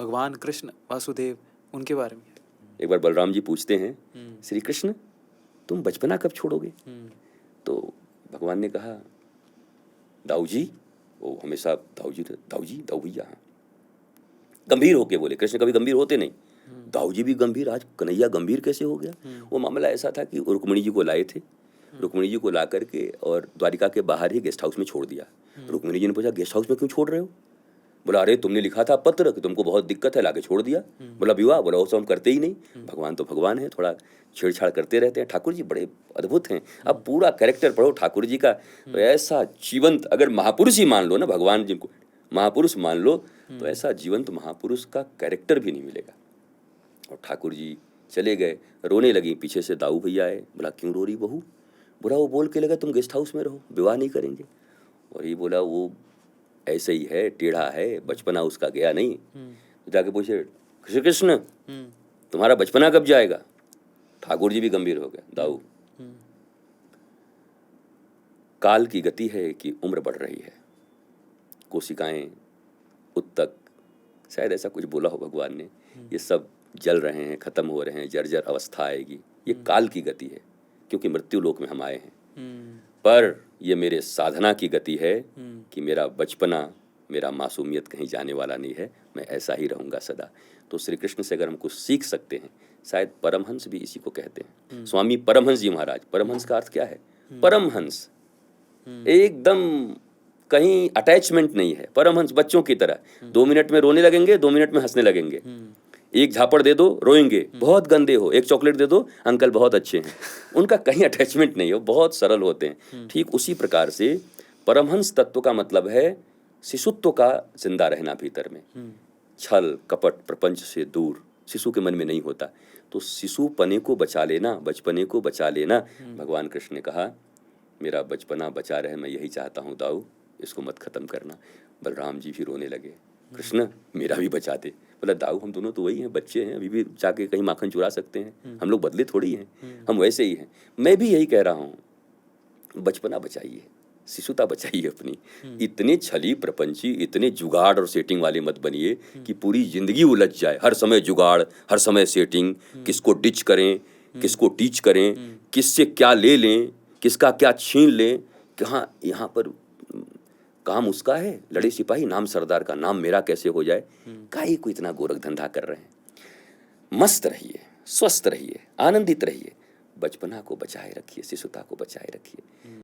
भगवान कृष्ण वासुदेव उनके बारे में। एक बार बलराम जी पूछते हैं, श्री कृष्ण तुम बचपना कब छोड़ोगे? तो भगवान ने कहा, दाऊ जी, वो हमेशा दाऊ जी दाऊ भैया, गंभीर होके बोले। कृष्ण कभी गंभीर होते नहीं, दाऊ जी भी गंभीर, आज कन्हैया गंभीर कैसे हो गया? वो मामला ऐसा था कि रुक्मिणी जी को लाए थे, रुक्मिणी जी को ला करके और द्वारिका के बाहर ही गेस्ट हाउस में छोड़ दिया। रुक्मिणी जी ने पूछा, गेस्ट हाउस में क्यों छोड़ रहे हो? बोला, अरे तुमने लिखा था पत्र कि तुमको बहुत दिक्कत है, लाके छोड़ दिया। बोला, विवाह? बोला, वो सब हम करते ही नहीं, भगवान तो भगवान है, थोड़ा छेड़छाड़ करते रहते हैं। ठाकुर जी बड़े अद्भुत हैं। अब पूरा कैरेक्टर पढ़ो ठाकुर जी का, तो ऐसा जीवंत, अगर महापुरुष ही मान लो ना, भगवान जिनको महापुरुष मान लो, तो ऐसा जीवंत महापुरुष का कैरेक्टर भी नहीं मिलेगा। और ठाकुर जी चले गए, रोने लगी, पीछे से दाऊ भैया आए। बोला, क्यों रो रही बहू? बोला, वो बोल के लगा तुम गेस्ट हाउस में रहो, विवाह नहीं करेंगे। और ये बोला, वो ऐसे ही है, टेढ़ा है, बचपना उसका गया नहीं। तो जाके पूछे, श्री कृष्ण तुम्हारा बचपना कब जाएगा? ठाकुर जी भी गंभीर हो गया, दाऊ काल की गति है कि उम्र बढ़ रही है, कोशिकाएं उत्तक, शायद ऐसा कुछ बोला हो भगवान ने, ये सब जल रहे हैं, खत्म हो रहे हैं, जर्जर अवस्था आएगी, ये काल की गति है, क्योंकि मृत्यु लोक में हम आए हैं। पर ये मेरे साधना की गति है कि मेरा बचपना, मेरा मासूमियत कहीं जाने वाला नहीं है, मैं ऐसा ही रहूंगा सदा। तो श्री कृष्ण से अगर हम कुछ सीख सकते हैं, शायद परमहंस भी इसी को कहते हैं। स्वामी परमहंस जी महाराज, परमहंस का अर्थ क्या है? परमहंस, एकदम कहीं अटैचमेंट नहीं है। परमहंस बच्चों की तरह, 2 मिनट में रोने लगेंगे, 2 मिनट में हंसने लगेंगे। एक झापड़ दे दो, रोएंगे, बहुत गंदे हो, एक चॉकलेट दे दो, अंकल बहुत अच्छे हैं। उनका कहीं अटैचमेंट नहीं है, वो बहुत सरल होते हैं। ठीक उसी प्रकार से परमहंस तत्व का मतलब है शिशुत्व का जिंदा रहना भीतर में, छल कपट प्रपंच से दूर, शिशु के मन में नहीं होता। तो शिशुपने को बचा लेना, बचपने को बचा लेना। भगवान कृष्ण ने कहा, मेरा बचपना बचा रहे, मैं यही चाहता हूँ दाऊ, इसको मत खत्म करना। बलराम जी भी रोने लगे, कृष्ण मेरा भी बचा दे। बोला, दाऊ हम दोनों तो वही हैं, बच्चे हैं, अभी भी जाके कहीं माखन चुरा सकते हैं, हम लोग बदले थोड़ी हैं, हम वैसे ही हैं। मैं भी यही कह रहा हूँ, बचपना बचाइए, शिशुता बचाइए अपनी। इतने छली प्रपंची, इतने जुगाड़ और सेटिंग वाले मत बनिए कि पूरी जिंदगी उलझ जाए। हर समय जुगाड़, हर समय सेटिंग, किसको डिच करें, किसको टीच करें, किससे क्या ले लें, किसका क्या छीन लें। कहाँ यहाँ पर काम उसका है, लड़े सिपाही, नाम सरदार का, नाम मेरा कैसे हो जाए। काहे को इतना गोरख धंधा कर रहे हैं। मस्त रहिए, स्वस्थ रहिए, आनंदित रहिए, बचपना को बचाए रखिए, शिशुता को बचाए रखिए।